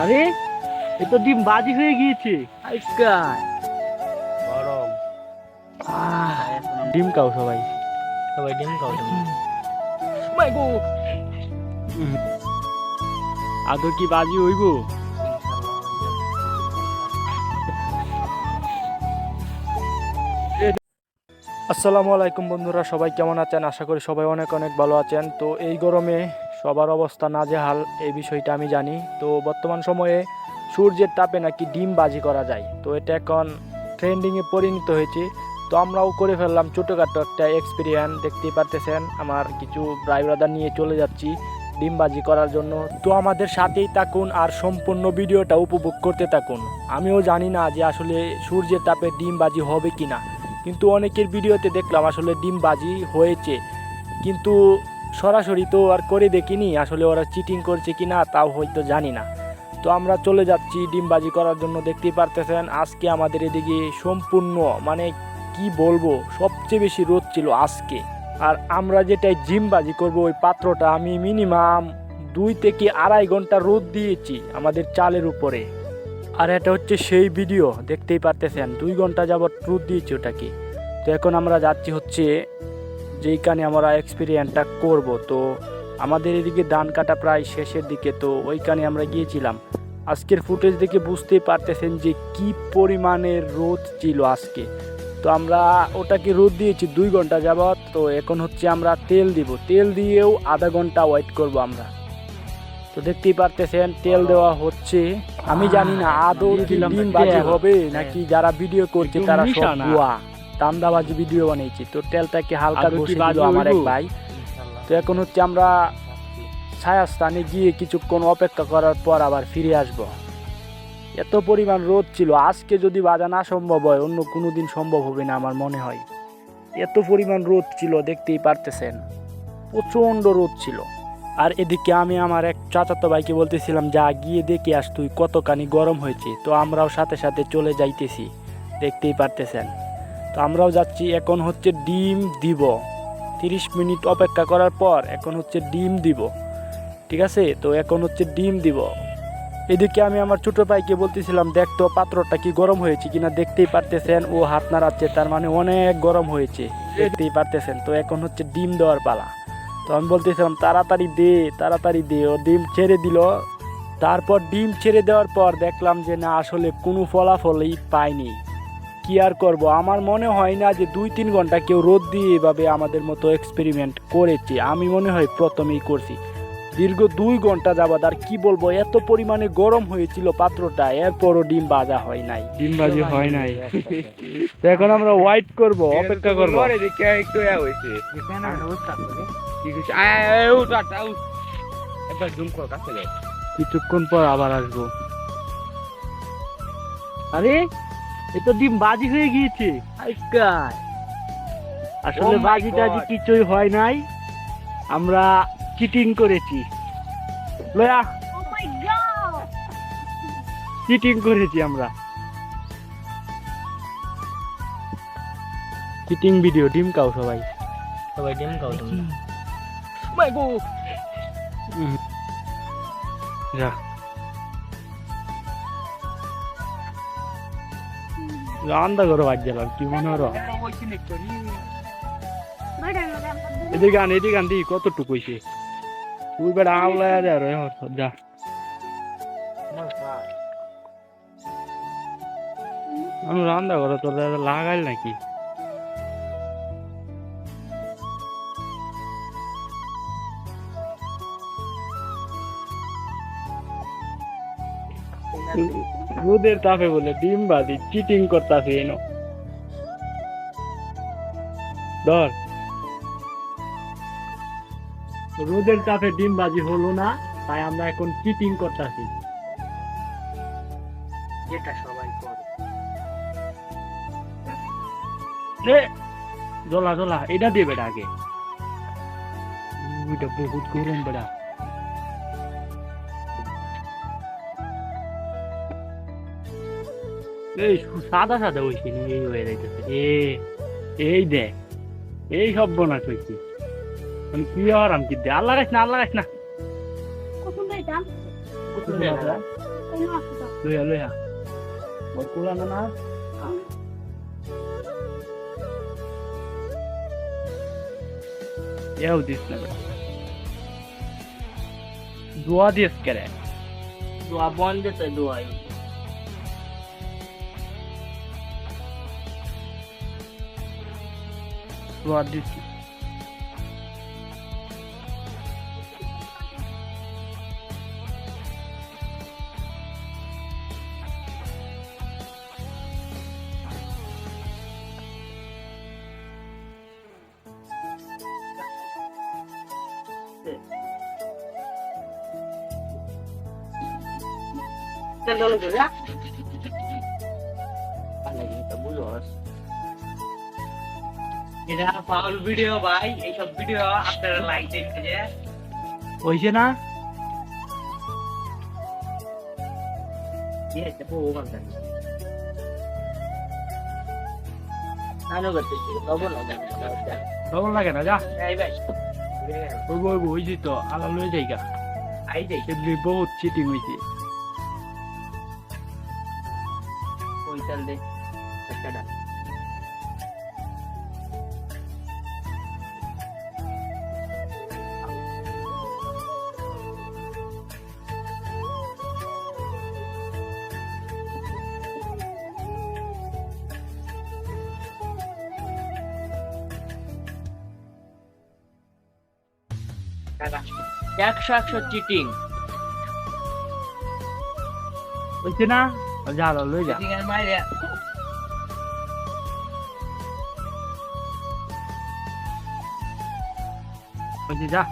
আরে এ তো ডিম বাজি হয়ে গিয়েছে। আজকাল গরম ডিম খাও সবাই। সবাই ডিম খাও তুমি। মাই গো আদৌ কি বাজি হইব? আসসালামু আলাইকুম বন্ধুরা, সবাই কেমন আছেন? আশা করি সবাই অনেক অনেক ভালো আছেন। তো এই গরমে সবার অবস্থা নাজেহাল, এই বিষয়টা আমি জানি। তো বর্তমান সময়ে সূর্যের তাপে নাকি ডিম বাজি করা যায়, তো এটা এখন ট্রেন্ডিংয়ে পরিণত হয়েছে। তো আমরাও করে ফেললাম ছোটোখাটো একটা এক্সপিরিয়েন্স। দেখতেই পারতেছেন আমার কিছু ভাই ব্রাদার নিয়ে চলে যাচ্ছি ডিমবাজি করার জন্য। তো আমাদের সাথেই থাকুন আর সম্পূর্ণ ভিডিওটা উপভোগ করতে থাকুন। আমিও জানি না যে আসলে সূর্যের তাপে ডিমবাজি হবে কিনা, কিন্তু অনেকের ভিডিওতে দেখলাম আসলে ডিমবাজি হয়েছে, কিন্তু সরাসরি তো আর করে দেখিনি, আসলে ওরা চিটিং করছে কিনা তাও হয়তো জানি না। তো আমরা চলে যাচ্ছি ডিমবাজি করার জন্য। দেখতেই পারতেছেন আজকে আমাদের এদিকে সম্পূর্ণ মানে কি বলবো, সবচেয়ে বেশি রোদ ছিল আজকে। আর আমরা যেটাই ডিমবাজি করব ওই পাত্রটা আমি মিনিমাম 2 থেকে 2.5 ঘন্টা রোদ দিয়েছি আমাদের চালের উপরে। আর এটা হচ্ছে সেই ভিডিও, দেখতেই পারতেছেন 2 ঘন্টা যাবত রোদ দিয়েছি ওটাকে। তো এখন আমরা যাচ্ছি হচ্ছে যেইখানে আমরা এক্সপিরিয়েন্সটা করব। তো আমাদের এদিকে ধান কাটা প্রায় শেষের দিকে, তো ওইখানে আমরা গিয়েছিলাম। আজকের ফুটেজ দেখে বুঝতেই পারতেছেন যে কি পরিমাণের রোদ ছিল আজকে। তো আমরা ওটাকে রোদ দিয়েছি 2 ঘন্টা যাবত। তো এখন হচ্ছে আমরা তেল দিব, তেল দিয়েও আধা ঘন্টা ওয়েট করব আমরা। তো দেখতেই পারতেছেন তেল দেওয়া হচ্ছে। আমি জানি না আদৌ কি ডিমবাজি হবে নাকি যারা ভিডিও করছে তারা সব ভুয়া দান্দাবাজি ভিডিও বানিয়েছে। তো তেলটাকে হালকা ঘষে দিল আমার এক ভাই। তো এখন হচ্ছে আমরা ছায়াস্থানে গিয়ে কিছুক্ষণ অপেক্ষা করার পর আবার ফিরে আসব। এত পরিমাণ রোদ ছিল আজকে, যদি বাজা না সম্ভব হয় অন্য কোনো দিন সম্ভব হবে না আমার মনে হয়। এত পরিমাণ রোদ ছিল, দেখতেই পারতেছেন প্রচণ্ড রোদ ছিল। আর এদিকে আমি আমার এক চাচাতো ভাইকে বলতেছিলাম যা গিয়ে দেখে আস তুই কতখানি গরম হয়েছে। তো আমরাও সাথে সাথে চলে যাইতেছি, দেখতেই পারতেছেন। তো আমরাও যাচ্ছি, এখন হচ্ছে ডিম দিব। 30 মিনিট অপেক্ষা করার পর এখন হচ্ছে ডিম দিব, ঠিক আছে? তো এখন হচ্ছে ডিম দিব। এদিকে আমি আমার ছোটো ভাইকে বলতেছিলাম দেখ তো পাত্রটা কি গরম হয়েছে কিনা। দেখতেই পারতেছেন ও হাত নাড়াচ্ছে, তার মানে অনেক গরম হয়েছে, দেখতেই পারতেছেন। তো এখন হচ্ছে ডিম দেওয়ার পালা। তো আমি বলতেছিলাম তাড়াতাড়ি দে তাড়াতাড়ি দে, ও ডিম ছেড়ে দিল। তারপর ডিম ছেড়ে দেওয়ার পর দেখলাম যে না, আসলে কোনো ফলাফলই পাইনি। কি আর করব, আমার মনে হয় না যে 2-3 ঘন্টা কেউ রোদ দিয়ে এভাবে আমাদের মতো এক্সপেরিমেন্ট করেছে। আমি মনে হয় প্রথমেই করছি। দীর্ঘ 2 ঘন্টা যাবত আর কি বলবো, এত পরিমাণে গরম হয়েছিল পাত্রটা, এরপরও ডিম ভাজা হয় নাই, ডিম ভাজি হয় নাই। তো এখন আমরা ওয়েট করব, অপেক্ষা করব। কিছুক্ষণ পর আবার আসবো। আরে এ তো ডিম বাজি হয়ে গিয়েছে। আজকাল আসলে বাজি টাজি কিছুই হয় নাই, আমরা চিটিং করেছি। লয়া চিটিং করেছি আমরা, চিটিং ভিডিও। ডিম খাও সবাই। সবাই ডিম খাও তুমি। মাই গো যা রান্না করো বাজ গেলাম কি মনে হলো। এদিকে আন এদিকে আন দি কতটুকু হয়েছে। তুই বেড়া আওলায় যা। আমি রান্না করো তোর লাগাইল নাকি? রোদের তাপে বলে ডিম বাজি চিটিং করতেছে এনো। ধর, রোদের তাপে ডিম বাজি হলো না, তাই আমরা এখন চিটিং করতেছি। যেটা সবাই করে। জ্বলা জ্বলা এটা দিয়ে বেড়া আগে, ওইটা বহুত গরম বেড়া। এই সাদা সাদা হয়েছে, এই হয়ে যাইতেছে। এই দেখ, এই সব বোনা কইছি আমি কি আরাম কি দে। আল্লাহ গাছ না, আল্লাহ গাছ না। লইয়া বল কুলা না এও দিস না দোয়া দিস করে দোয়া বন্ধ দেতে দোয়াই দোয়া দিস চলো চলো যা এটা ফাউল ভিডিও ভাই এইসব ভিডিও আপনারা লাইক দিন যে হইছে না ये तो वो करता है नानो करते हैं लोगों लोगों ডবল লাগে না যা नहीं भाई ওই হইছি তো আলা লই যাইগা आई दे এমনি বহুত চিটিং হইছে कोई चल दे अच्छा डाल একশো একশো চিটিং হইছে না যা লই যা চিটিং এর মাইরে হইছে যা